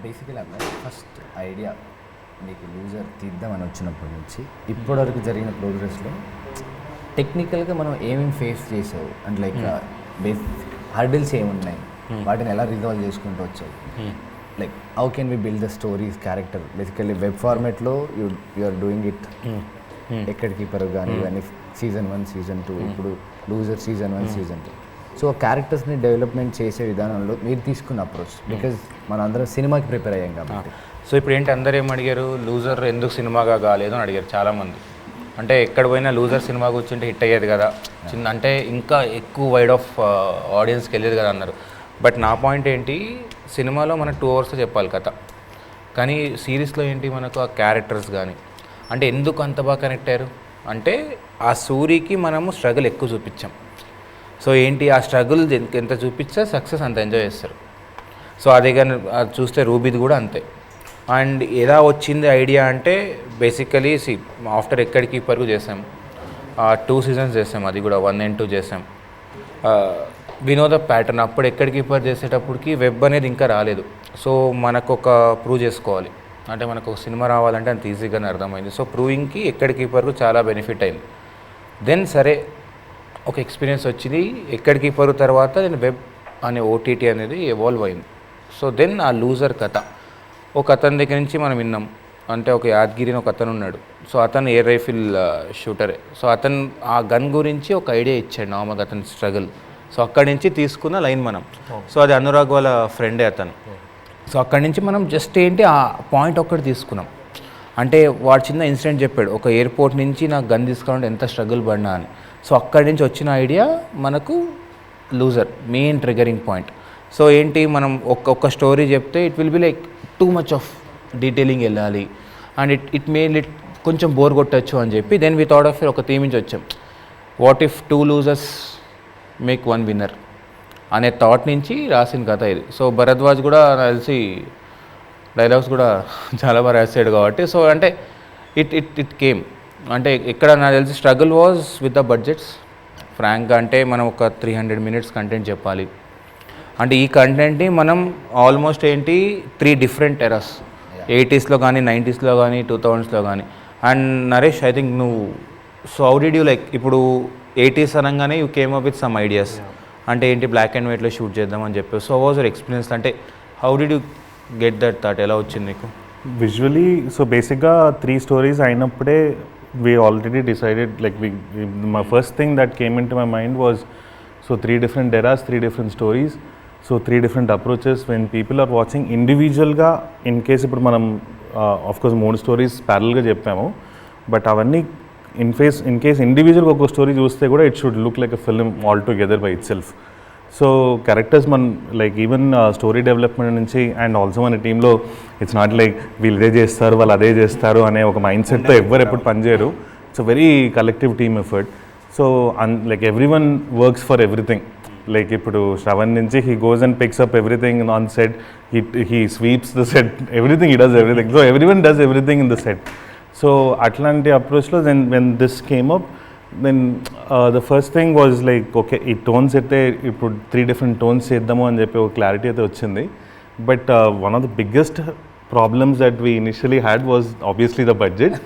Basically first idea నీకు loser తీద్దామని వచ్చినప్పటి నుంచి ఇప్పటివరకు జరిగిన ప్రోగ్రెస్లో టెక్నికల్గా మనం ఏమేమి ఫేస్ చేసావు అండ్ లైక్ హర్డిల్స్ ఏమున్నాయి, వాటిని ఎలా రిజాల్వ్ చేసుకుంటూ వచ్చావు, like how can we build the stories character. Basically web ఫార్మాట్లో యు ఆర్ డూయింగ్ ఇట్. ఎక్కడికి పరుగు కానీ ఇవన్నీ సీజన్ 1 సీజన్ 2 ఇప్పుడు లూజర్ సీజన్ 1 సీజన్ 2. సో క్యారెక్టర్స్ని డెవలప్మెంట్ చేసే విధానంలో మీరు తీసుకున్న అప్రోచ్, బికాజ్ మనం అందరం సినిమాకి ప్రిపేర్ అయ్యాం కాబట్టి. సో ఇప్పుడు ఏంటి అందరూ ఏం అడిగారు, లూజర్ ఎందుకు సినిమాగా కాలేదు అని అడిగారు చాలామంది. అంటే ఎక్కడ పోయినా లూజర్ సినిమా కూర్చుంటే హిట్ అయ్యేది కదా, చిన్న అంటే ఇంకా ఎక్కువ వైడ్ ఆఫ్ ఆడియన్స్కి వెళ్ళేది కదా అన్నారు. బట్ నా పాయింట్ ఏంటి, సినిమాలో మనకు 2 hours చెప్పాలి కథ, కానీ సిరీస్లో ఏంటి మనకు ఆ క్యారెక్టర్స్ కానీ అంటే ఎందుకు అంత బాగా కనెక్ట్ అయ్యారు అంటే ఆ సూరికి మనము స్ట్రగుల్ ఎక్కువ చూపించాం. సో ఏంటి ఆ స్ట్రగుల్ ఎంత చూపించా సక్సెస్ అంత ఎంజాయ్ చేస్తారు. సో అదే కానీ చూస్తే రూబీది కూడా అంతే. అండ్ ఎలా వచ్చింది ఐడియా అంటే బేసికలీ ఆఫ్టర్ ఎక్కడికి పరుగు చేసాం, 2 seasons చేసాం, అది కూడా 1 and 2 చేసాం. వినోద ప్యాటర్న్ అప్పుడు ఎక్కడికి పర్ చేసేటప్పటికి వెబ్ అనేది ఇంకా రాలేదు. సో మనకు ఒక ప్రూవ్ చేసుకోవాలి అంటే మనకు ఒక సినిమా రావాలంటే అంత ఈజీగానే అర్థమైంది. సో ప్రూవింగ్కి ఎక్కడికి పరుగు చాలా బెనిఫిట్ అయింది. దెన్ సరే ఒక ఎక్స్పీరియన్స్ వచ్చింది, ఎక్కడికి పరుగు తర్వాత నేను వెబ్ అనే ఓటీటీ అనేది ఎవాల్వ్ అయింది. సో దెన్ ఆ లూజర్ కథ ఒక అతని దగ్గర నుంచి మనం విన్నాం, అంటే ఒక యాదగిరిని ఒక అతను ఉన్నాడు. సో అతను ఎయిర్ రైఫిల్ షూటరే. సో అతను ఆ గన్ గురించి ఒక ఐడియా ఇచ్చాడు నార్మల్గా అతని స్ట్రగుల్. సో అక్కడి నుంచి తీసుకున్న లైన్ మనం. సో అది అనురాగ్ వాళ్ళ ఫ్రెండే అతను. సో అక్కడి నుంచి మనం జస్ట్ ఏంటి ఆ పాయింట్ ఒక్కటి తీసుకున్నాం. అంటే వాడు చిన్న ఇన్సిడెంట్ చెప్పాడు, ఒక ఎయిర్పోర్ట్ నుంచి నాకు గన్ తీసుకోవాలంటే ఎంత స్ట్రగుల్ పడినా అని. సో అక్కడి నుంచి వచ్చిన ఐడియా మనకు loser main triggering point. So ఏంటి మనం ఒక్క స్టోరీ చెప్తే it will be like too much of detailing వెళ్ళాలి అండ్ ఇట్ మే కొంచెం బోర్ కొట్టచ్చు అని చెప్పి దెన్ వి థాట్ ఆఫ్ ఒక థీమ్ నుంచి వచ్చాం, what if 2 losers make 1 winner అనే థాట్ నుంచి రాసిన కథ ఇది. సో భరద్వాజ్ కూడా నాకు తెలిసి డైలాగ్స్ కూడా చాలా బాగా రాసాడు కాబట్టి సో అంటే ఇట్ కేమ్. అంటే ఇక్కడ నాకు తెలిసి struggle was with the budgets ఫ్రాంక్గా. అంటే మనం ఒక 300 minutes కంటెంట్ చెప్పాలి అంటే ఈ కంటెంట్ని మనం ఆల్మోస్ట్ ఏంటి 3 different eras, 80sలో కానీ 90sలో కానీ 2000sలో కానీ. అండ్ నరేష్ ఐ థింక్ నువ్వు so how did you like ఇప్పుడు 80s అనగానే you came up with some ideas అంటే ఏంటి బ్లాక్ అండ్ వైట్లో షూట్ చేద్దాం అని చెప్పి. సో వాజ్ యువర్ ఎక్స్పీరియన్స్ అంటే how did you get that thought, ఎలా వచ్చింది నీకు? విజువలీ సో బేసిక్గా 3 stories అయినప్పుడే we already decided like my first thing that came into my mind was so 3 different eras, 3 different stories, so 3 different approaches. When people are watching individual ga in case ఇప్పుడు మనం of course 3 stories parallel గా చెప్పాము but అవన్నీ in case individual ఒక story చూస్తే కూడా it should look like a film all together by itself. So characters మన like even story development నుంచి అండ్ ఆల్సో మన టీంలో ఇట్స్ నాట్ లైక్ వీళ్ళు ఇదే చేస్తారు వాళ్ళు అదే చేస్తారు అనే ఒక మైండ్ సెట్తో ఎవ్వరు ఎప్పుడు పనిచేయరు. It's a very collective team effort. So like every one works for everything. Like ఇప్పుడు శ్రవణ్ నుంచి he goes and picks up everything on set, he sweeps the set, everything he does everything. So every one does everything in the set. So అట్లాంటి అప్రోచ్లో then when this came up then the first thing was like okay ఈ tones అయితే ఇప్పుడు 3 different tones చేద్దాము అని చెప్పి ఒక clarity అయితే వచ్చింది. But one of the biggest problems that we initially had was obviously the budget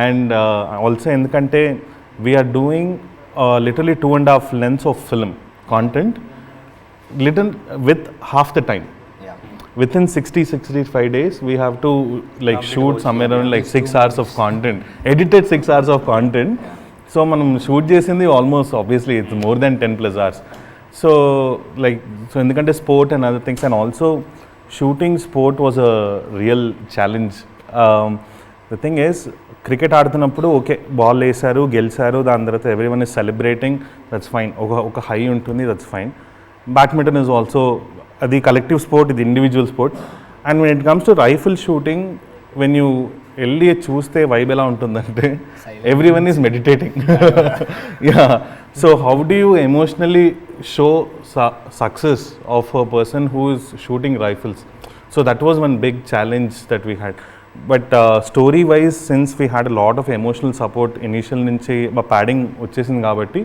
and also ఎందుకంటే we are doing literally 2.5 lengths of film content little with half the time. Within 60-65 days we have to like shoot somewhere around like 6 hours of content, edited 6 hours of content. So మనం shoot చేసింది almost obviously it's more than 10+ hours. So like so ఎందుకంటే sport and other things and also shooting sport was a real challenge. The thing is cricket ఆడుతున్నప్పుడు okay ball వేశారు గెలిచారు దాని తర్వాత every one is celebrating, that's fine, ఒక high ఉంటుంది, that's fine. Badminton is also అది collective sport, ఇది individual sport. And when it comes to rifle shooting when you వెళ్ళి చూస్తే వైబ్ ఎలా ఉంటుందంటే every one is meditating. Yeah, so how do you emotionally show success of a person who is shooting rifles? So that was one big challenge that we had. But story wise since we had a lot of emotional support initial నుంచి మా padding వచ్చేసింది కాబట్టి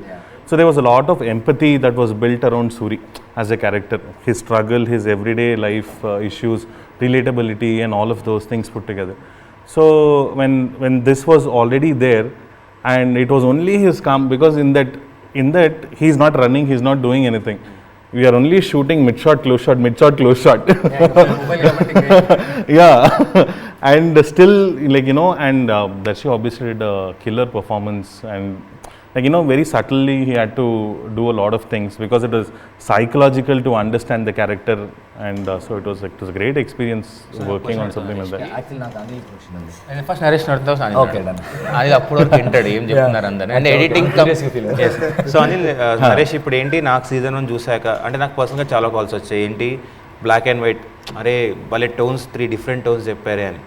So there was a lot of empathy that was built around Suri as a character, his struggle, his everyday life issues, relatability and all of those things put together. So when this was already there, and it was only his calm, because in that he's not running, he's not doing anything. We are only shooting mid shot, close shot, mid shot, close shot. Yeah. And still, like, you know, and Darshi obviously did a killer performance, and like, you know, very subtly he had to do a lot of things because it was psychological to understand the character, and so it was a great experience working on something like that. Actually నాకు Anil question ఉంది. First Naresh నడుతావు Okay, done. అది అప్పుడు వరకు వింటాడు ఏం చెప్తున్నారు అందరు and editing so Anil Naresh ఇప్పుడు ఏంటి నాకు సీజన్ 1 చూసాక అంటే నాకు పర్సనల్గా చాలా కాల్స్ వచ్చాయి, ఏంటి బ్లాక్ అండ్ వైట్, అరే భలే టోన్స్ 3 డిఫరెంట్ టోన్స్ చెప్పారే అని.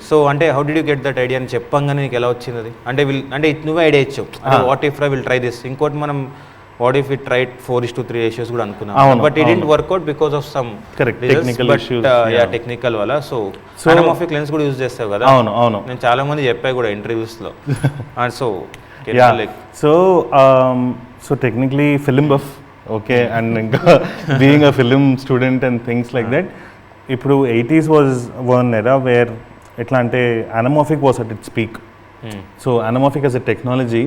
సో అంటే how did you get that idea అని చెప్పంగానే నీకు ఎలా వచ్చింది అది? అంటే అంటే నువ్వే ఐడియా ఇచ్చావు, అంటే what if I will try this. ఇంకోటి మనం what if it try 4:3 ratios కూడా అనుకున్నాం, but it didn't work out because of some technical issues. Technical వల్ల. సో అనమోఫిక్ లెన్స్ కూడా యూజ్ చేస్తావు కదా? అవును. నేను చాలా మంది చెప్పా కూడా ఇంటర్వ్యూస్లో. And so so technically film buff, okay, and ఇంకా being a film student and things like that. ఇప్పుడు 80s was one era where ఎట్లా అంటే అనమోఫిక్ was at its peak. So anamorphic as a technology,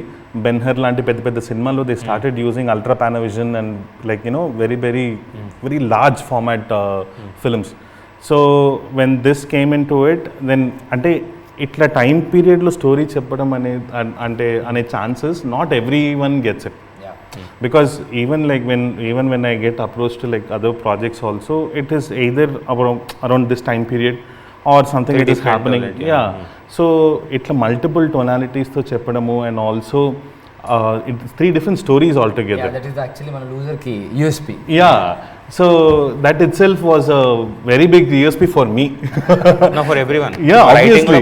Ben Hur లాంటి పెద్ద పెద్ద సినిమాల్లో they started using ultra Panavision and like, you know, very very very large format films. So when this came in to it, then అంటే ఇట్లా time పీరియడ్లో story చెప్పడం అనే chances not every one gets it. Because even when I get approached to like other projects also, it is either around this time period or something that is happening. So it's multiple tonalities to cheppadamu, and also it's 3 different stories altogether. That is actually మన loser ki USP. So that itself was a very big USP for me. No, for everyone. Obviously.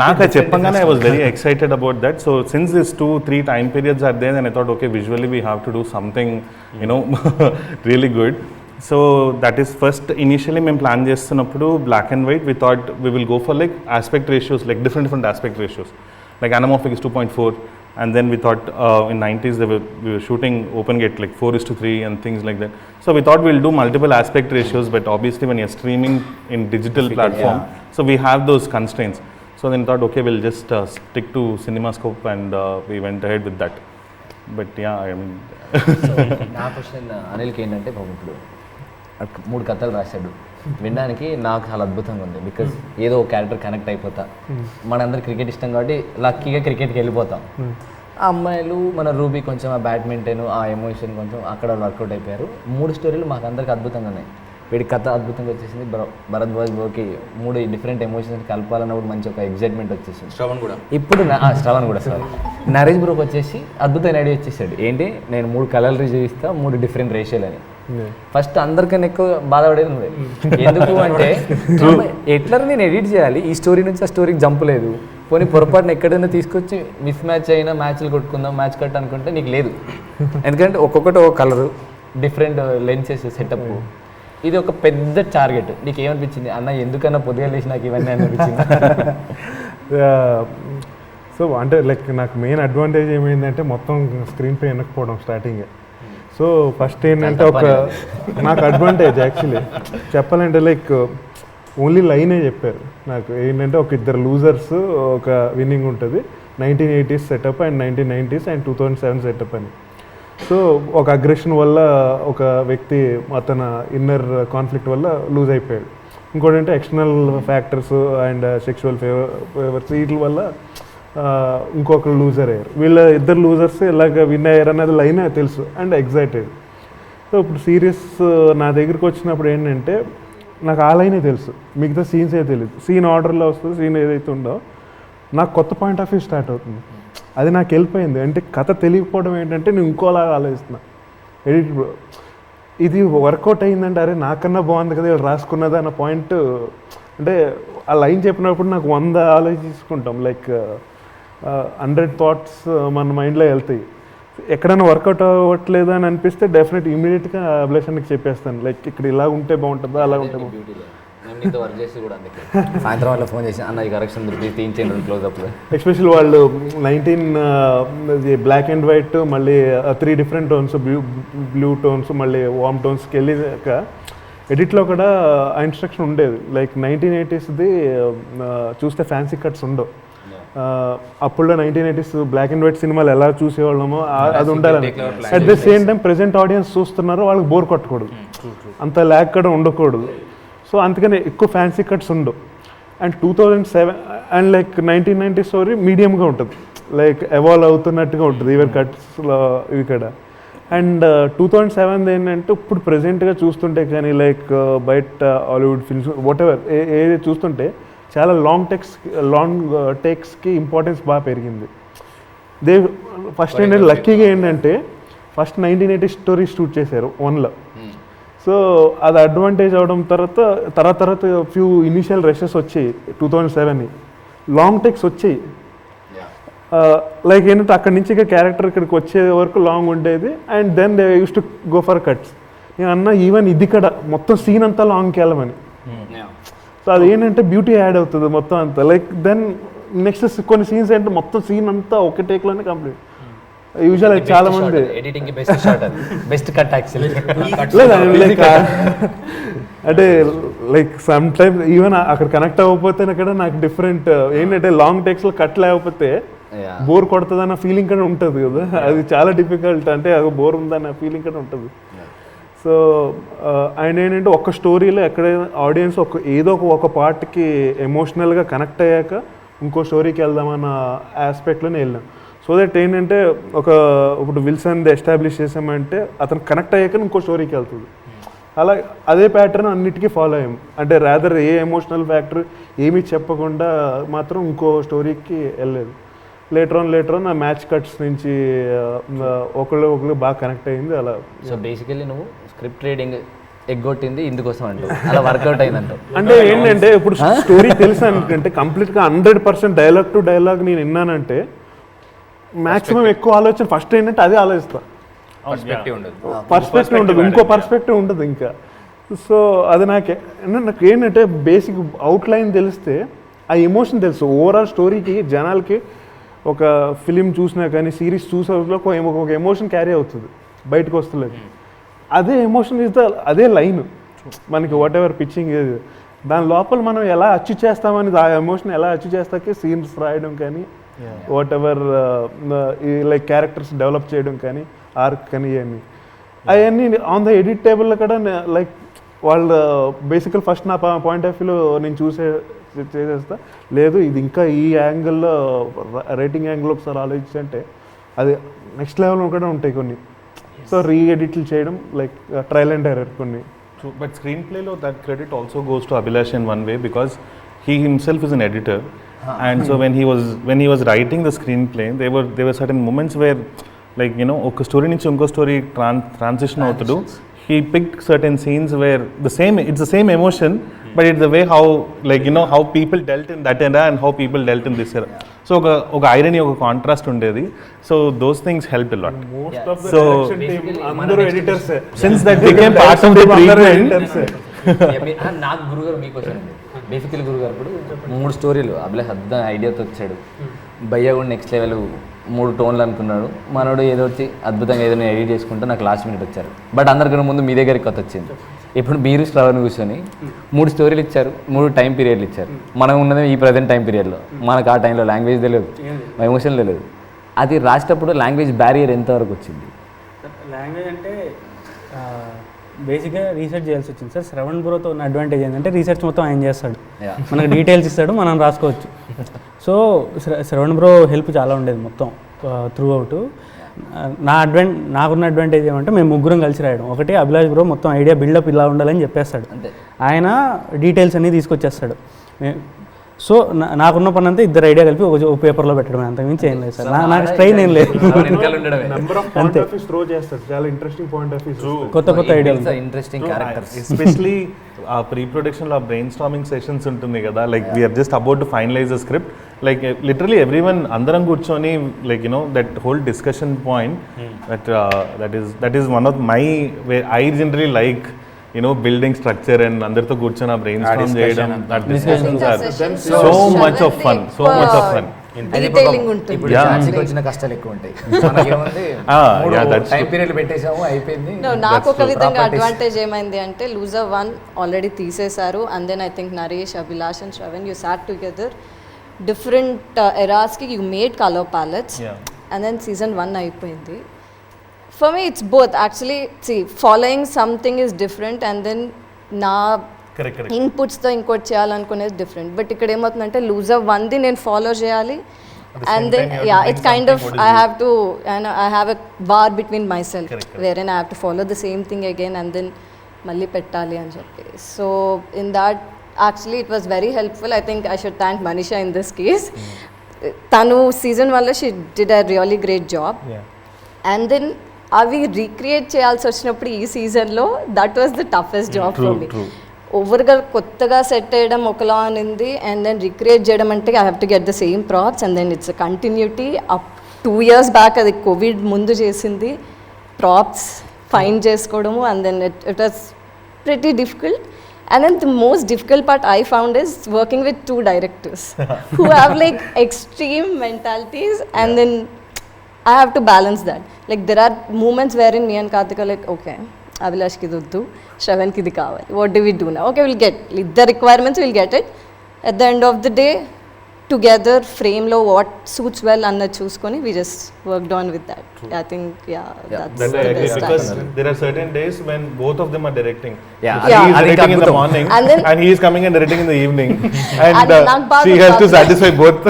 Naka cheppangane I was very excited about that. So since these 2-3 time periods are there, then I thought, okay, visually we have to do something, you know, really good. So that is first initially మేము plan చేస్తున్నప్పుడు black and white, we thought we will go for like aspect ratios, like different aspect ratios. Like anamorphic is 2.4, and then we thought in 90s we were shooting open gate like 4:3 and things like that. So we thought we'll do multiple aspect ratios, but obviously when you're streaming in digital platform, so we have those constraints. So then thought, okay, we'll just stick to CinemaScope, and we went ahead with that. But yeah, I mean నా question అనిల్కి ఏంటంటే, ఇప్పుడు 3 కథలు రాశాడు, వినడానికి నాకు చాలా అద్భుతంగా ఉంది. బికాజ్ ఏదో ఒక క్యారెక్టర్ కనెక్ట్ అయిపోతా, మనందరూ క్రికెట్ ఇష్టం కాబట్టి లక్కీగా క్రికెట్కి వెళ్ళిపోతాం. ఆ అమ్మాయిలు మన రూబీ కొంచెం ఆ బ్యాడ్మింటన్ ఆ ఎమోషన్ కొంచెం అక్కడ వర్కౌట్ అయిపోయారు. 3 స్టోరీలు మాకు అందరికి అద్భుతంగా ఉన్నాయి. వీడి కథ అద్భుతంగా వచ్చేసింది. భరద్వాజ్ బ్రోకి 3 డిఫరెంట్ ఎమోషన్స్ కలపాలన్నప్పుడు మంచి ఒక ఎగ్జైట్మెంట్ వచ్చేసింది. శ్రవణ్ కూడా శ్రవణ్ కూడా సార్ నరేష్ బ్రోకి వచ్చేసి అద్భుతమైన ఐడియా వచ్చేసాడు. ఏంటి, నేను 3 కలర్లు చూపిస్తా, 3 డిఫరెంట్ రేషియోలు అని. ఫస్ట్ అందరికన్నా ఎక్కువ బాధపడేది నువ్వే. ఎందుకు అంటే ఎట్లా నేను ఎడిట్ చేయాలి, ఈ స్టోరీ నుంచి ఆ స్టోరీకి జంప్ లేదు, పోనీ పొరపాటున ఎక్కడైనా తీసుకొచ్చి మిస్ మ్యాచ్ అయినా మ్యాచ్లు కొట్టుకుందాం, మ్యాచ్ కట్ అనుకుంటే నీకు లేదు. ఎందుకంటే ఒక్కొక్కటి ఒక కలరు, డిఫరెంట్ లెన్సెస్, సెటప్. ఇది ఒక పెద్ద టార్గెట్. నీకు ఏమనిపించింది అన్న, ఎందుకన్నా పొద్దుగా లేచి నాకు ఇవన్నీ అనిపించింది? సో అంటే లైక్ నాకు మెయిన్ అడ్వాంటేజ్ ఏమైందంటే మొత్తం స్క్రీన్ పే వెనకపోవడం స్టార్టింగే. సో ఫస్ట్ ఏంటంటే నాకు అడ్వాంటేజ్ యాక్చువల్లీ చెప్పాలంటే లైక్ ఓన్లీ లైనే చెప్పారు నాకు. ఏంటంటే ఒక 2 లూజర్స్, ఒక విన్నింగ్ ఉంటుంది, 1980s setup and 1990s and 2007 setup అని. సో ఒక అగ్రెషన్ వల్ల ఒక వ్యక్తి అతను ఇన్నర్ కాన్ఫ్లిక్ట్ వల్ల లూజ్ అయిపోయాడు. ఇంకోటి అంటే external factors and sexual favours వీటి వల్ల ఇంకొకరు లూజర్ అయ్యారు. వీళ్ళ 2 లూజర్స్ ఇలాగ విన్ అయ్యారు అన్నది లైన్ తెలుసు అండ్ ఎగ్జైటెడ్. సో ఇప్పుడు సీరియస్ నా దగ్గరికి వచ్చినప్పుడు ఏంటంటే నాకు ఆ లైనే తెలుసు, మిగతా సీన్స్ ఏ తెలియదు. సీన్ ఆర్డర్లో వస్తుంది, సీన్ ఏదైతే ఉందో నాకు కొత్త పాయింట్ ఆఫ్ వ్యూ స్టార్ట్ అవుతుంది. అది నాకు వెళ్ళిపోయింది. అంటే కథ తెలియకపోవడం ఏంటంటే నేను ఇంకోలాగా ఆలోచిస్తున్నా. ఎడిట్ ఇది వర్కౌట్ అయ్యిందంటే అరే నాకన్నా బాగుంది కదా వీళ్ళు రాసుకున్నది అన్న పాయింట్. అంటే ఆ లైన్ చెప్పినప్పుడు నాకు 100 ఆలోచించుకుంటాం, లైక్ 100 థాట్స్ మన మైండ్లో వెళ్తాయి. ఎక్కడైనా వర్కౌట్ అవ్వట్లేదు అని అనిపిస్తే డెఫినెట్ ఇమీడియట్గా అభిలాషానికి చెప్పేస్తాను, లైక్ ఇక్కడ ఇలా ఉంటే బాగుంటుందా, అలా ఉంటే బాగుంటుంది. నీతో వర్క్ చేసి కూడా అందుకే సాయంత్రం వాళ్ళ ఫోన్ చేసి అన్న ఈ కరెక్షన్ తీయించండి క్లోజ్అప్. ఎస్పెషల్ వాళ్ళు 19 బ్లాక్ అండ్ వైట్ మళ్ళీ 3 డిఫరెంట్ టోన్స్, బ్లూ టోన్స్ మళ్ళీ వామ్ టోన్స్కి వెళ్ళాక ఎడిట్లో కూడా ఆ ఇన్స్ట్రక్షన్ ఉండేది. లైక్ 1980స్ది చూస్తే ఫ్యాన్సీ కట్స్ ఉండవు. అప్పుడు 1980s బ్లాక్ అండ్ వైట్ సినిమాలు ఎలా చూసేవాళ్ళమో అది ఉండాలని. At the same time present audience చూస్తున్నారు, వాళ్ళకి బోర్ కొట్టకూడదు, అంత ల్యాగ్ కూడా ఉండకూడదు. సో అందుకని ఎక్కువ ఫ్యాన్సీ కట్స్ ఉండవు. అండ్ 2007 అండ్ లైక్ 1990 స్టోరీ మీడియంగా ఉంటుంది, లైక్ ఎవాల్వ్ అవుతున్నట్టుగా ఉంటుంది ఈవెన్ కట్స్లో ఇవి కూడా. అండ్ 2007 ఏంటంటే ఇప్పుడు ప్రజెంట్గా చూస్తుంటే కానీ లైక్ బయట హాలీవుడ్ ఫిల్మ్స్ వాట్ ఎవర్ ఏది చూస్తుంటే చాలా లాంగ్ టేక్స్కి ఇంపార్టెన్స్ బాగా పెరిగింది. ఫస్ట్ ఏంటంటే లక్కీగా ఏంటంటే ఫస్ట్ 1980 స్టోరీ షూట్ చేశారు 1లో. సో అది అడ్వాంటేజ్ అవడం తర్వాత ఫ్యూ ఇనిషియల్ రషెస్ వచ్చాయి 2007 లాంగ్ టేక్స్ వచ్చాయి. లైక్ ఏంటంటే అక్కడి నుంచి ఇక క్యారెక్టర్ ఇక్కడికి వచ్చే వరకు లాంగ్ ఉండేది. And then they use to go for cuts. నేను అన్న ఈవెన్ ఇది కూడా మొత్తం సీన్ అంతా లాంగ్కి వెళ్ళమని. సో అది ఏంటంటే బ్యూటీ యాడ్ అవుతుంది మొత్తం అంతా. లైక్ దెన్ నెక్స్ట్ కొన్ని సీన్స్ ఏంటంటే మొత్తం సీన్ అంతా ఒక టేక్లోనే కంప్లీట్. యూజువల్ చాలా మంది editing best cut actually like అంటే లైక్ సమ్ టైమ్ ఈవెన్ అక్కడ కనెక్ట్ అవ్వకపోతే కూడా నాకు డిఫరెంట్ ఏంటంటే లాంగ్ టేక్స్లో కట్ లేకపోతే బోర్ కొడుతుందన్న ఫీలింగ్ కూడా ఉంటుంది కదా. అది చాలా డిఫికల్ట్, అంటే అది బోర్ ఉందన్న ఫీలింగ్ కూడా ఉంటుంది. సో ఆయన ఏంటంటే ఒక స్టోరీలో ఎక్కడైనా ఆడియన్స్ ఏదో ఒక పార్ట్కి ఎమోషనల్గా కనెక్ట్ అయ్యాక ఇంకో స్టోరీకి వెళ్దామన్న ఆస్పెక్ట్లోనే వెళ్ళాం. సో దట్ ఏంటంటే ఇప్పుడు విల్సన్ది ఎస్టాబ్లిష్ చేసామంటే అతను కనెక్ట్ అయ్యాక ఇంకో స్టోరీకి వెళ్తుంది. అలా అదే ప్యాటర్న్ అన్నిటికీ ఫాలో అయ్యాం. అంటే రాదర్ ఏ ఎమోషనల్ ఫ్యాక్టర్ ఏమీ చెప్పకుండా మాత్రం ఇంకో స్టోరీకి వెళ్ళలేదు. లేటర్ ఆన్ ఆ మ్యాచ్ కట్స్ నుంచి ఒకళ్ళు బాగా కనెక్ట్ అయ్యింది అలా. సో బేసికలీ నువ్వు స్క్రిప్ట్ రీడింగ్ ఎగ్గొట్టింది ఇందుకోసం అంటూ అలా వర్కౌట్ అయిందంట. అంటే ఏంటంటే ఇప్పుడు స్టోరీ తెలుసు అనుకుంటే కంప్లీట్గా 100% డైలాగ్ టు డైలాగ్ నేను విన్నానంటే మ్యాక్సిమం ఎక్కువ ఆలోచన ఫస్ట్ ఏంటంటే అదే ఆలోచిస్తా. పర్స్పెక్టివ్ ఉండదు, ఇంకో పర్స్పెక్టివ్ ఉండదు ఇంకా. సో అది నాకు ఏంటంటే బేసిక్ అవుట్లైన్ తెలిస్తే ఆ ఎమోషన్ తెలుసు. ఓవరాల్ స్టోరీకి జనాలకి ఒక ఫిలిం చూసినా కానీ సిరీస్ చూసేలో ఒక ఎమోషన్ క్యారీ అవుతుంది, బయటకు వస్తలేదు. అదే ఎమోషన్ ఇస్ అదే లైన్ మనకి వాట్ ఎవర్ పిచ్చింగ్ ఏది దాని లోపల మనం ఎలా అచీవ్ చేస్తామని ఆ ఎమోషన్ ఎలా అచీవ్ చేస్తాకే సీన్స్ రాయడం కానీ what ever like characters develop చేయడం కానీ ఆర్క్ కానీ ఇవన్నీ ఆన్ ద ఎడిట్ టేబుల్లో కూడా లైక్ వాళ్ళ బేసికల్ ఫస్ట్ నా పాయింట్ ఆఫ్ వ్యూలో నేను చేసేస్తా. లేదు ఇది ఇంకా ఈ యాంగిల్లో రైటింగ్ యాంగిల్ ఒకసారి ఆలోచించంటే అది నెక్స్ట్ లెవెల్లో కూడా ఉంటాయి కొన్ని. సో రీఎడిట్లు చేయడం లైక్ ట్రయల్ అండ్ ఎర్రర్ కొన్ని. True, but screenplay lo that credit also goes to Abhilash in one way because he himself is an editor, and so when he was writing the screenplay, there were certain moments where like oka story nunchi inko story transition avutudu. He picked certain scenes where it's the same emotion, but it's the way how like how people dealt in that era and how people dealt in this era. So oka irony oka contrast undedi. So those things helped a lot. Most of the direction team అందరూ editors Since that became part of the treatment. నాకు గురుగారు మీకోసం basically గురుగారు ఇప్పుడు 3 స్టోరీలు అభిలాష్ అద్భుతం ఐడియాతో వచ్చాడు. భయ్య కూడా నెక్స్ట్ లెవెల్ 3 టోన్లు అనుకున్నాడు. మనోడు ఏదో వచ్చి అద్భుతంగా ఏదో ఎడిట్ చేసుకుంటే నాకు లాస్ట్ మినిట్ వచ్చారు. బట్ అందరికన్నా ముందు మీ దగ్గరికి కొత్త వచ్చింది. ఇప్పుడు మీరు శ్రవణ్ కూర్చొని 3 స్టోరీలు ఇచ్చారు, 3 టైం పీరియడ్లు ఇచ్చారు. మనం ఉన్నది ఈ ప్రజెంట్ టైం పీరియడ్లో. మనకు ఆ టైంలో లాంగ్వేజ్ తెలియదు, ఎమోషన్ తెలియదు. అది రాసేటప్పుడు లాంగ్వేజ్ బ్యారియర్ ఎంతవరకు వచ్చింది? లాంగ్వేజ్ అంటే బేసిక్గా రీసెర్చ్ చేయాల్సి వచ్చింది సార్. శ్రవణ్ బ్రోతో ఉన్న అడ్వాంటేజ్ ఏంటంటే రీసెర్చ్ మొత్తం ఆయన చేస్తాడు, మనకు డీటెయిల్స్ ఇస్తాడు, మనం రాసుకోవచ్చు. సో శ్రవణ్ బ్రో హెల్ప్ చాలా ఉండేది మొత్తం త్రూ అవుట్. నాకున్న అడ్వాంటేజ్ ఏమంటే మేము ముగ్గురం కలిసి రాయడం. ఒకటి అభిలాష్ బ్రో మొత్తం ఐడియా బిల్డప్ ఇలా ఉండాలని చెప్పేస్తాడు, ఆయన డీటెయిల్స్ అన్నీ తీసుకొచ్చేస్తాడు. సో నాకున్న పని అంతా ఇద్దరు ఐడియా కలిపి ఒక పేపర్లో పెట్టడం, అంతకుమించి ఏం లేదు సార్. నాకు స్ట్రెయిన్ ఏం లేదు. అంతే త్రో చేస్తాడు, చాలా ఇంట్రెస్టింగ్ పాయింట్ ఆఫ్ వ్యూ, కొత్త ఐడియా, ఇంట్రెస్టింగ్ క్యారెక్టర్స్. ఎస్పెషలీ ఆ ప్రీ ప్రొడక్షన్ లో బ్రెయిన్ స్టార్మింగ్ సెషన్స్ ఉంటుంది కదా, like we're just about to finalise the script. Like literally everyone అందరం కూర్చొని like that whole discussion point that is one of my way I generally like building structure and అందరితో కూర్చొని ఆ brainstorm చేయడం, that discussions are So so much of fun, so much of fun. Detailing ఉంటుంది. ఇప్పుడు ఝాన్సీకి వచ్చిన కష్టాలు ఎక్కువ ఉంటాయి. మనకేముంది టైం పీరియడ్ పెట్టేసాము, అయిపోయింది. నాకు ఒక విధంగా అడ్వాంటేజ్ ఏమైంది అంటే లూజర్ 1 ఆల్రెడీ తీసేశారు, and then I think Naresh, Abhilash and Shravan you sat together different ఎరాస్కి you made colour palettes, and then season 1 అయిపోయింది. For me it's both actually. Following something is different and then నా ఇన్పుట్స్తో ఇంకోటి చేయాలనుకునేది డిఫరెంట్. బట్ ఇక్కడ ఏమవుతుందంటే loser 1ది నేను follow చేయాలి, and then it's kind of I have a bar between myself where and I have to follow the same thing again and then మళ్ళీ పెట్టాలి అని చెప్పి. So in that actually it was very helpful. I think I should thank Manisha in this case. తను season 1లో she did a really great job, and then అవి recreate చేయాల్సి వచ్చినప్పుడు ఈ సీజన్లో that was the toughest job for me. ఓవర్గా కొత్తగా set చేయడం ఒకలా అనింది, అండ్ దెన్ రిక్రియేట్ చేయడం అంటే I have to get the same props, and then it's continuity. 2 years back అది కోవిడ్ ముందు చేసింది, ప్రాప్స్ ఫైండ్ చేసుకోవడము, and then it was pretty difficult. And then the most difficult part I found is working with 2 directors who have like extreme mentalities, and then I have to balance that. Like there are moments wherein me and Karthika like, okay, Abhilash ki duddu, Shravan ki dikavali. What do we do now? Okay, we'll get the requirements, we'll get it. At the end of the day, together frame lo what suits well anna choosukoni we just worked on with that. I think that's That the I agree, best because time. there are certain days when both of them are directing. Yeah. He is Yeah. directing in the morning And then- and he is coming and directing in the evening, and And నాకు బాగా she has to Abhilash- satisfy both.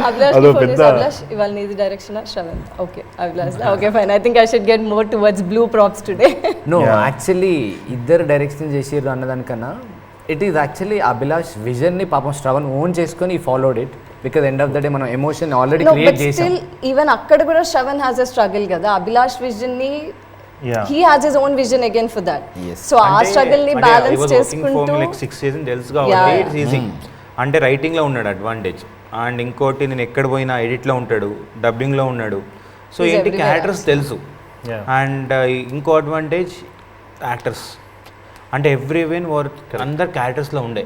Abhilash Ado ki phone is pedda- Abhilash ival needi direction Shravan. Okay, Abhilash. Okay, fine. I think I should get more towards blue props today. No Yeah. Actually ఇద్దరు direction చేసిర్రు అన్నదానికన్నా it is actually Abhilash విజన్ని పాపం Shravan own చేసుకొని ఈ followed it, because end of the day మనం emotion already No, create but చేసాం. still even అక్కడ కూడా Shravan has a struggle కదా. Abhilash vision ని Yeah. he has his own vision again for that. Yes. So ఆ struggle ని balance చేసుకుంటూ like 6 years తెలుసు కాబట్టి Yeah. It's easy. అంటే రైటింగ్లో ఉన్నాడు అడ్వాంటేజ్, అండ్ ఇంకోటి నేను ఎక్కడ పోయినా ఎడిట్లో ఉంటాడు, డబ్బింగ్లో ఉన్నాడు. సో He's ఏంటి everywhere. క్యారెక్టర్స్ తెలుసు. Yeah. అండ్ ఇంకో అడ్వాంటేజ్ యాక్టర్స్, అంటే ఎవ్రీవెన్ అందరు క్యారెక్టర్స్లో ఉండే,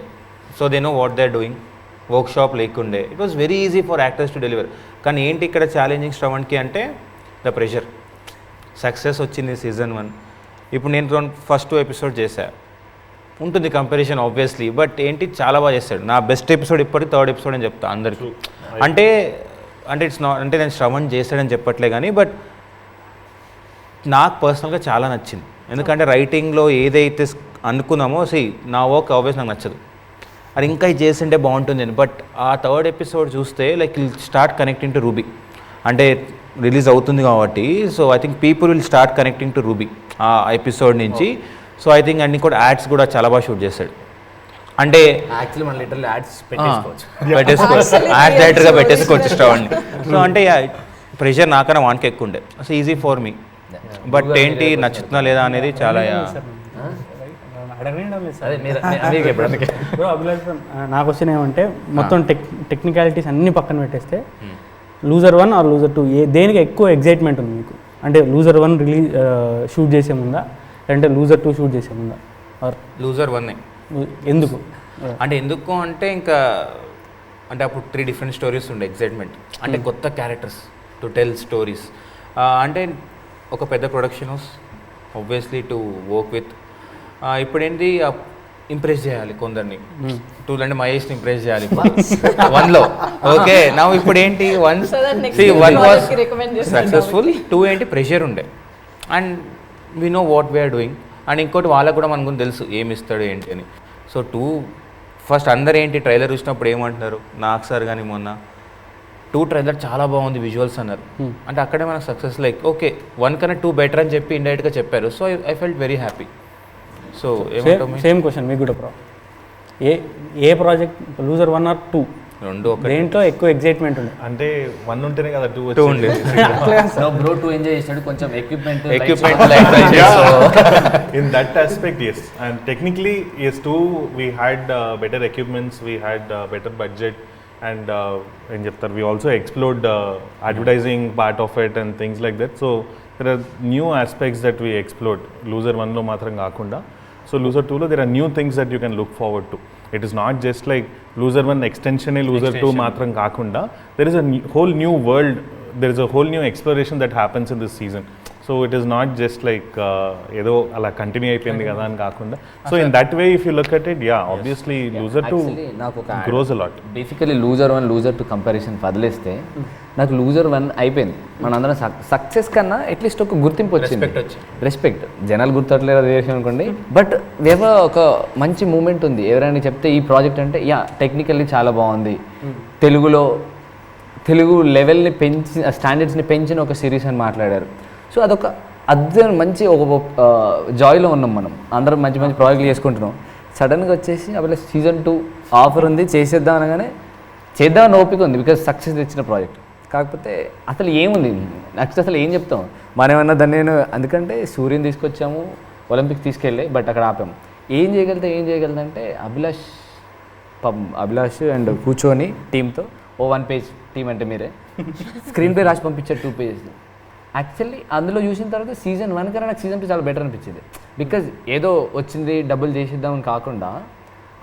so they know what they are doing. Workshop లేకుండే, it was very easy for actors to deliver. కానీ ఏంటి ఇక్కడ ఛాలెంజింగ్ శ్రవణ్కి అంటే ద ప్రెషర్. సక్సెస్ వచ్చింది సీజన్ 1, ఇప్పుడు నేను ఫస్ట్ 2 ఎపిసోడ్ చేశా, ఉంటుంది కంపారిజన్ ఆబ్వియస్లీ, బట్ ఏంటి చాలా బాగా చేస్తాడు. నా బెస్ట్ ఎపిసోడ్ ఇప్పటికి 3rd ఎపిసోడ్ అని చెప్తా అందరికీ. అంటే ఇట్స్ నాట్ అంటే నేను శ్రవణ్ చేస్తాడని చెప్పట్లే కానీ, బట్ నాకు పర్సనల్గా చాలా నచ్చింది. ఎందుకంటే రైటింగ్లో ఏదైతే అనుకున్నామో నా వర్క్ ఆబ్వియస్ నాకు నచ్చదు, అది ఇంకా ఇది చేస్తుంటే బాగుంటుంది అని. బట్ ఆ 3rd ఎపిసోడ్ చూస్తే like will start connecting to ruby, అంటే రిలీజ్ అవుతుంది కాబట్టి. So I think people will start connecting to ruby ఆ ఎపిసోడ్ నుంచి. సో ఐ థింక్ అన్ని కూడా యాడ్స్ కూడా చాలా బాగా షూట్ చేస్తాడు. అంటే యాక్చువల్లీ మన లిటరల్ యాడ్స్ పెట్టేసుకోవచ్చు. యాడ్ డైరెక్టర్గా పెట్టేసుకోవచ్చు శ్రవణ్ని. సో అంటే ప్రెషర్ నాకన్నా వానికి ఎక్కువ ఉండే, so easy for me. But ఏంటి నచ్చుతుందా లేదా అనేది చాలా అదే మీరు చెప్పండి. అందుకే బ్రో అభిలాష్ నా క్వశ్చన్ ఏమంటే మొత్తం టెక్నికాలిటీస్ అన్ని పక్కన పెట్టేస్తే లూజర్ 1 ఆర్ లూజర్ 2 దేనికి ఎక్కువ ఎగ్జైట్మెంట్ ఉంది మీకు? అంటే లూజర్ 1 రిలీజ్ షూట్ చేసే ముందా, లేదంటే లూజర్ 2 షూట్ చేసే ముందా, ఆర్ లూజర్ 1 ఎందుకు? అంటే ఎందుకు అంటే ఇంకా అంటే అప్పుడు 3 డిఫరెంట్ స్టోరీస్ ఉండే ఎగ్జైట్మెంట్, అంటే కొత్త క్యారెక్టర్స్ టు టెల్ స్టోరీస్. అంటే ఒక పెద్ద production house obviously to work with. ఇప్పుడు ఏంటి ఇంప్రెస్ చేయాలి కొందరిని, 2 అంటే మహేష్ని ఇంప్రెస్ చేయాలి 1లో. ఓకే నా ఇప్పుడు ఏంటి 1 వాజ్ సక్సెస్ఫుల్, 2 ఏంటి ప్రెషర్ ఉండే, and we know what we're doing. And ఇంకోటి వాళ్ళకు కూడా మనకు తెలుసు ఏమి ఇస్తాడు ఏంటి అని. సో 2 ఫస్ట్ అందరు ఏంటి ట్రైలర్ చూసినప్పుడు ఏమంటున్నారు, నాకు సార్ కానీ మొన్న 2 ట్రైలర్ చాలా బాగుంది విజువల్స్ అన్నారు. అంటే అక్కడే మనకు సక్సెస్ లైక్ ఓకే 1 కన్నా 2 బెటర్ అని చెప్పి ఇండైరెక్ట్గా చెప్పారు. So I felt very happy. So same question మీకు కూడా బ్రో, ఏ ప్రాజెక్ట్ లూజర్ 1 ఆర్ 2 రెండు ఒక దేంట్లో ఎక్కువ ఎగ్జైట్మెంట్ ఉంది? అంటే 1 ఉంటేనే కదా 2 2 ఉండేది. బ్రో 2 ఎంజాయ్ చేసాడు, కొంచెం equipment In that aspect, yes. And technically, yes, too, we had better equipments, we had better budget, and we also explored advertising part of it and things like that. So there are new aspects that we explored. Loser 1 lo matram kaakunda. So Loser 2 లో there are new things that you can look forward to. It is not just like Loser 1 extension Loser 2 మాత్రం కాకుండా there is a whole new world, there is a whole new exploration that happens in this season. So it is not just like ఏదో అలా continue అయిపోయింది కదా అని కాకుండా, so in that way if you look at it, yeah obviously loser 2 నాకు ఒక gross a lot. Basically loser 1 loser 2 comparison వదిలేస్తే నాకు లూజర్ 1 అయిపోయింది. మనందరం సక్సెస్ కన్నా అట్లీస్ట్ ఒక గుర్తింపు వచ్చింది, రెస్పెక్ట్. జనాలు గుర్తట్లేదు అది వేసి అనుకోండి, బట్ ఒక మంచి మూమెంట్ ఉంది. ఎవరైనా చెప్తే ఈ ప్రాజెక్ట్ అంటే యా టెక్నికల్లీ చాలా బాగుంది, తెలుగు లెవెల్ని పెంచి స్టాండర్డ్స్ని పెంచిన ఒక సిరీస్ అని మాట్లాడారు. సో అదొక అద్భుతం, మంచి ఒక జాయ్లో ఉన్నాం మనం అందరం, మంచి మంచి ప్రాజెక్టులు చేసుకుంటున్నాం. సడన్గా వచ్చేసి అప్పుడు సీజన్ 2 ఆఫర్ ఉంది చేసేద్దాం అనగానే చేద్దామని ఓపిక ఉంది, బికాజ్ సక్సెస్ తెచ్చిన ప్రాజెక్ట్. కాకపోతే అసలు ఏముంది నెక్స్ట్, అసలు ఏం చెప్తాం మనం ఏమన్నా దాన్ని. నేను అందుకంటే సూర్యుని తీసుకొచ్చాము, ఒలింపిక్ తీసుకెళ్ళి, బట్ అక్కడ ఆపాము. ఏం చేయగలుగుతా అంటే అభిలాష్ అండ్ కూర్చొని టీంతో 1 పేజ్, టీం అంటే మీరే స్క్రీన్ పే రాసి పంపించారు 2 పేజెస్. యాక్చువల్లీ అందులో చూసిన తర్వాత సీజన్ 1 కన్నా నాకు సీజన్ 2 చాలా బెటర్ అనిపించింది. బికాజ్ ఏదో వచ్చింది డబ్బులు చేసేద్దామని కాకుండా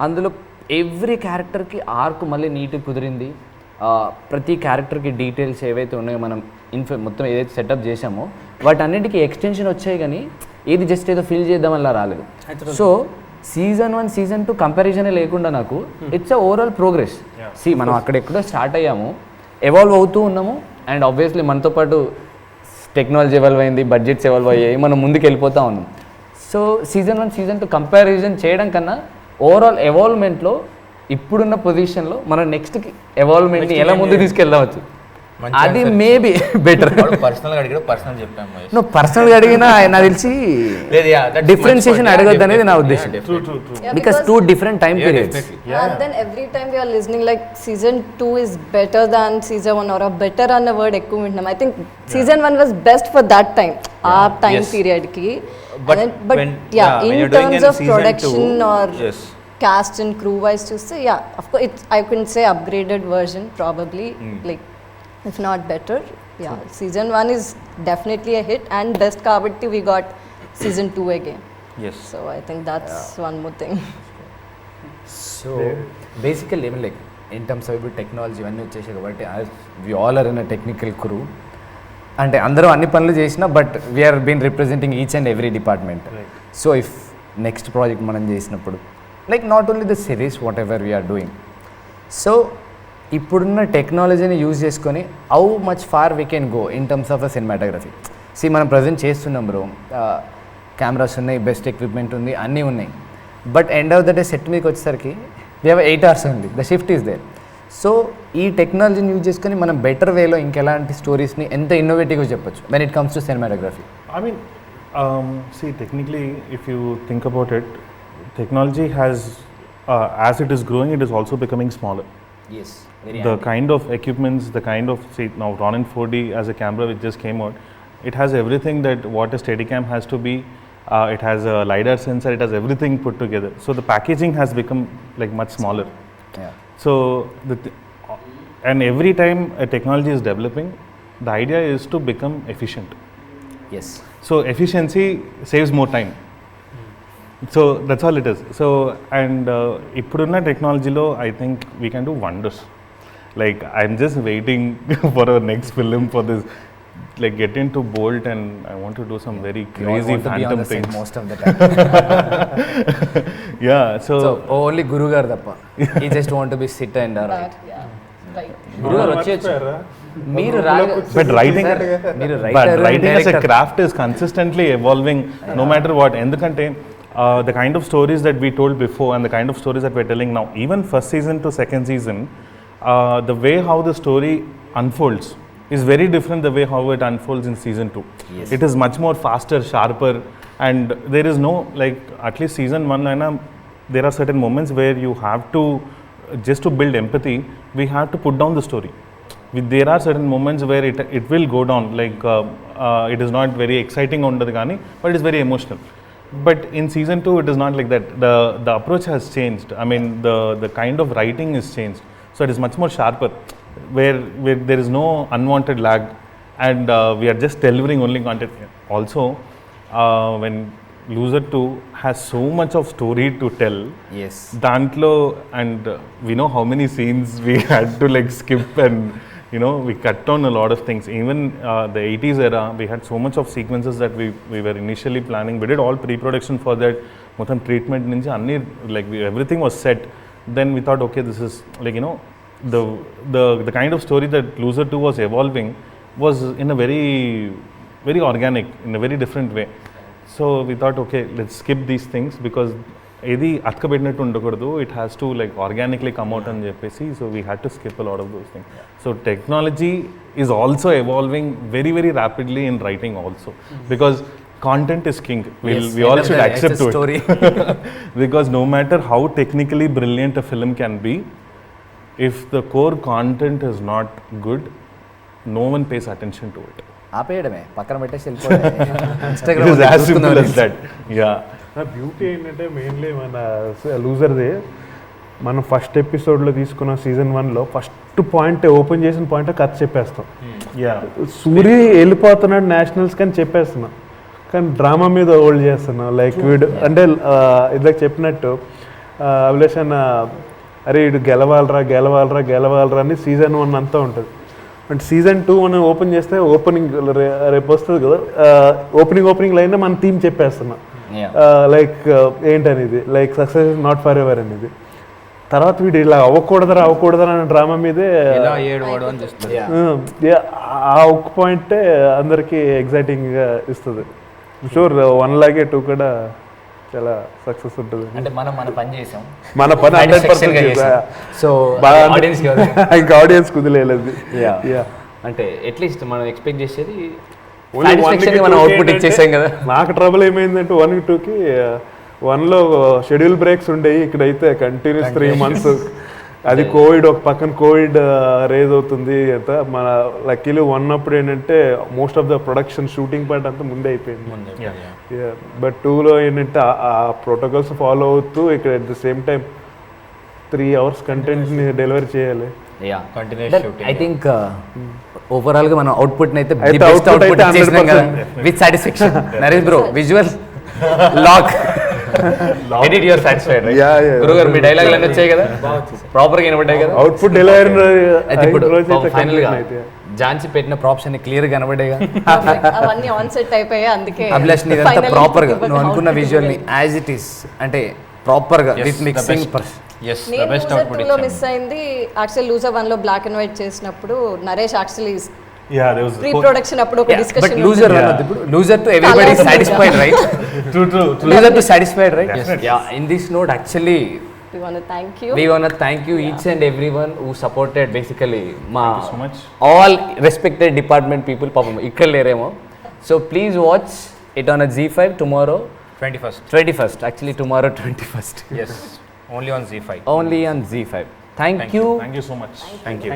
అందులో ఎవ్రీ క్యారెక్టర్కి ఆర్క్ మళ్ళీ నీట్గా కుదిరింది. ప్రతి క్యారెక్టర్కి డీటెయిల్స్ ఏవైతే ఉన్నాయో మనం మొత్తం ఏదైతే సెటప్ చేసామో వాటన్నిటికీ ఎక్స్టెన్షన్ వచ్చాయి, కానీ ఏది జస్ట్ ఏదో ఫిల్ చేద్దామల్లా రాలేదు. సో సీజన్ 1 సీజన్ 2 కంపారిజనే లేకుండా నాకు ఇట్స్ అ ఓవరాల్ ప్రోగ్రెస్. మనం అక్కడెక్కడో స్టార్ట్ అయ్యాము, ఎవాల్వ్ అవుతూ ఉన్నాము, అండ్ ఆబ్వియస్లీ మనతో పాటు టెక్నాలజీ ఎవాల్వ్ అయింది, బడ్జెట్స్ ఎవాల్వ్ అయ్యాయి, మనం ముందుకు వెళ్ళిపోతూ ఉన్నాం. సో సీజన్ 1 సీజన్ 2 కంపారిజన్ చేయడం కన్నా ఓవరాల్ ఎవాల్వ్మెంట్లో ఇప్పుడున్న పొజిషన్లో మనం నెక్స్ట్కి ఎవాల్వ్మెంట్ని ఎలా ముందుకు తీసుకెళ్ళవచ్చు, అది మేబీ బెటర్. పర్సనల్గా అడిగాడు, పర్సనల్ చెప్పాము. నువ్వు పర్సనల్గా అడిగినా నాకు తెలిసి డిఫరెన్షియేషన్ అడగద్దు అనేది నా ఉద్దేశం, because 2 different time periods. And then every time we are listening like season 2 is better than season 1 or a better అన్న వర్డ్ ఎక్కువ వింటున్నాం. I think season 1 was best for that time, ఆ time period కి. But yeah, in terms of production or cast and crew wise చూస్తే yeah, of course it's, I can say upgraded version probably, like if not better. Yeah, season 1 is definitely a hit and best kabatti we got season 2 again. Yes. So I think that's one more thing. So basically ఏమి like in terms of ఇప్పుడు technology ఇవన్నీ వచ్చేసాయి కాబట్టి we all are in a technical crew. అంటే అందరూ అన్ని పనులు చేసినా but we're been representing each and every department. So if next project మనం చేసినప్పుడు like not only the series whatever we're doing, so ఇప్పుడున్న టెక్నాలజీని యూజ్ చేసుకొని how much far we can go in terms of the cinematography. మనం present చేస్తున్నాం bro, cameras ఉన్నాయి, best equipment ఉంది, అన్నీ ఉన్నాయి, but end of the day set మీకు వచ్చేసరికి we have 8 hours only, the shift is there. So ఈ టెక్నాలజీని యూజ్ చేసుకొని మనం బెటర్ వేలో ఇంకెలాంటి స్టోరీస్ని ఎంత ఇన్నోవేటివ్గా చెప్పొచ్చు when it comes to cinematography. I mean, see, technically, if you think about it, technology has, as it is growing, it is also becoming smaller. Yes. The kind of equipments, the kind of, see, now Ronin 4D as a camera which just came out, it has everything that what a Steadicam has to be. It has a LiDAR sensor, it has everything put together. So the packaging has become like much smaller. Yeah. So and every time a technology is developing, the idea is to become efficient. Yes. So efficiency saves more time. So that's all it is. So and ippudunna technology lo I think we can do wonders. Like I'm just waiting for our next film for this, like get into Bolt, and I want to do some very crazy phantom things. Most of the time. Yeah. So only Guru garu tappa. He just want to be sit and write. Guru garu వచ్చేచ్చు. మీరు but writing as a craft is consistently evolving, no matter what. Endukante the kind of stories that we told before and the kind of stories that we're telling now, even first season to second season, the way how the story unfolds is very different the way how it unfolds in season 2. Yes. It is much more faster, sharper, and there is no, like, at least season 1 there are certain moments where you have to, just to build empathy, we have to put down the story. There are certain moments where it will go down, like it is not very exciting undadu gaani, but it is very emotional. But in season 2 it is not like that. The approach has changed. I mean the kind of writing is changed, so it is much more sharper, where there is no unwanted lag, and we are just delivering only content. Also when Loser 2 has so much of story to tell. Yes Dantlo, and we know how many scenes we had to like skip, and you know we cut down a lot of things. Even the 80s era, we had so much of sequences that we were initially planning. We did all pre-production for that. Motham treatment nunchi anni like everything was set. Then we thought, okay, this is like, you know, the kind of story that Loser 2 was evolving was in a very organic, in a very different way. So we thought, okay, let's skip these things because ఏది అతకబెట్టినట్టు ఉండకూడదు, it has to like organically come out అని చెప్పేసి, so we had to skip a lot of those things. So technology is also evolving very very rapidly in writing also, because content is king. We all should accept to it. Because no matter how technically brilliant a film can be, if the core content is not good, no one pays attention to it. ఆపేయడమే, పక్కన పెట్టేసి వెళ్ళిపోవడమే. It is as simple as that. Yeah. Beauty ఏంటంటే mainly మన లూజర్ది మనం first ఎపిసోడ్లో తీసుకున్న season 1లో first point open చేసిన point కథ చెప్పేస్తాం. సూరి వెళ్ళిపోతున్నాడు నేషనల్స్కి అని చెప్పేస్తున్నాం, కానీ డ్రామా మీద హోల్డ్ చేస్తున్నాం. లైక్ వీడు అంటే ఇందాక చెప్పినట్టు అభిలేషన్, అరే వీడు గెలవాలరా అని సీజన్ 1 అంతా ఉంటుంది. అంటే సీజన్ 2 మనం ఓపెన్ చేస్తే ఓపెనింగ్ రేపు వస్తుంది కదా, ఓపెనింగ్ లైన్ మన థీమ్ చెప్పేస్తున్నాం. లైక్ ఏంటనేది, like success is not for ever అనేది. తర్వాత వీడు ఇలా అవ్వకూడదరా అనే డ్రామా మీదే ఆ ఒక్క పాయింటే అందరికీ ఎగ్జైటింగ్గా ఇస్తుంది. షూర్ 1 లాగే 2 కూడా చాలా సక్సెస్ ఉంటుంది. అంటే మనం మన పని చేసాం, మన పని 100% సో ఇంకా ఆడియన్స్ కుదిలేదు. అంటే అట్లీస్ట్ మనం ఎక్స్పెక్ట్ చేసేది మనం అవుట్పుట్ ఇచ్చేసాం కదా. నాకు ట్రబుల్ ఏమైందంటే 1కి 2కి 1లో షెడ్యూల్ బ్రేక్స్ ఉండేవి, ఇక్కడైతే కంటిన్యూస్ 3 months. అది కోవిడ్, ఒక పక్కన కోవిడ్ రేజ్ అవుతుంది అంత. మన లక్కీలు 1 అప్పుడు ఏంటంటే most of the production shooting part అంతా ముందే అయిపోయింది. బట్ 2లో ఏంటంటే ఆ ప్రోటోకాల్స్ ఫాలో అవుతూ ఇక్కడ at the same time 3 hours కంటెంట్ని డెలివరీ చేయాలి. ఐ థింక్ ఓవరాల్ గా మనం అవుట్పుట్ అయితే బెస్ట్ అవుట్పుట్ చేసినాం కదా, with satisfaction. Naresh bro, visual lock edit your satisfied right? గురుగారు మీ డైలాగ్ అన్నీ వచ్చాయి కదా, ప్రాపర్ గా వినబడ్డాయి కదా, అవుట్పుట్ డెలివరీ. ఇప్పుడు ఫైనల్ గా ఝాన్సీ పెట్టిన ప్రాప్స్ అన్ని క్లియర్ గా కనబడ్డాయిగా, అవన్నీ ఆన్ సెట్ అయిపోయాయి. అందుకే అభిలాష్ నీదంతా ప్రాపర్ గా నువ్వు అనుకున్న విజువల్ ని యాజ్ ఇట్ ఈస్ అంటే ప్రాపర్ గా విత్ మిక్సింగ్. నేను లూజర్ 2లో మిస్ అయింది. యాక్చువల్లీ లూజర్ 1లో బ్లాక్ అండ్ వైట్ చేసినప్పుడు నరేష్ యాక్చువల్లీ ప్రీ ప్రొడక్షన్ అప్పుడు ఒక discussion. Loser 2 everybody is satisfied, right? True. Loser 2 satisfied, right? Yeah. In this note, actually, we want to thank you each and everyone who supported basically so much. All respected department people, papam ikkada leremo. So please watch it on a Z5 tomorrow 21st. Actually tomorrow 21st. Yes. Only on Z5. Only on Z5. Thank you. Thank you so much. Thank you.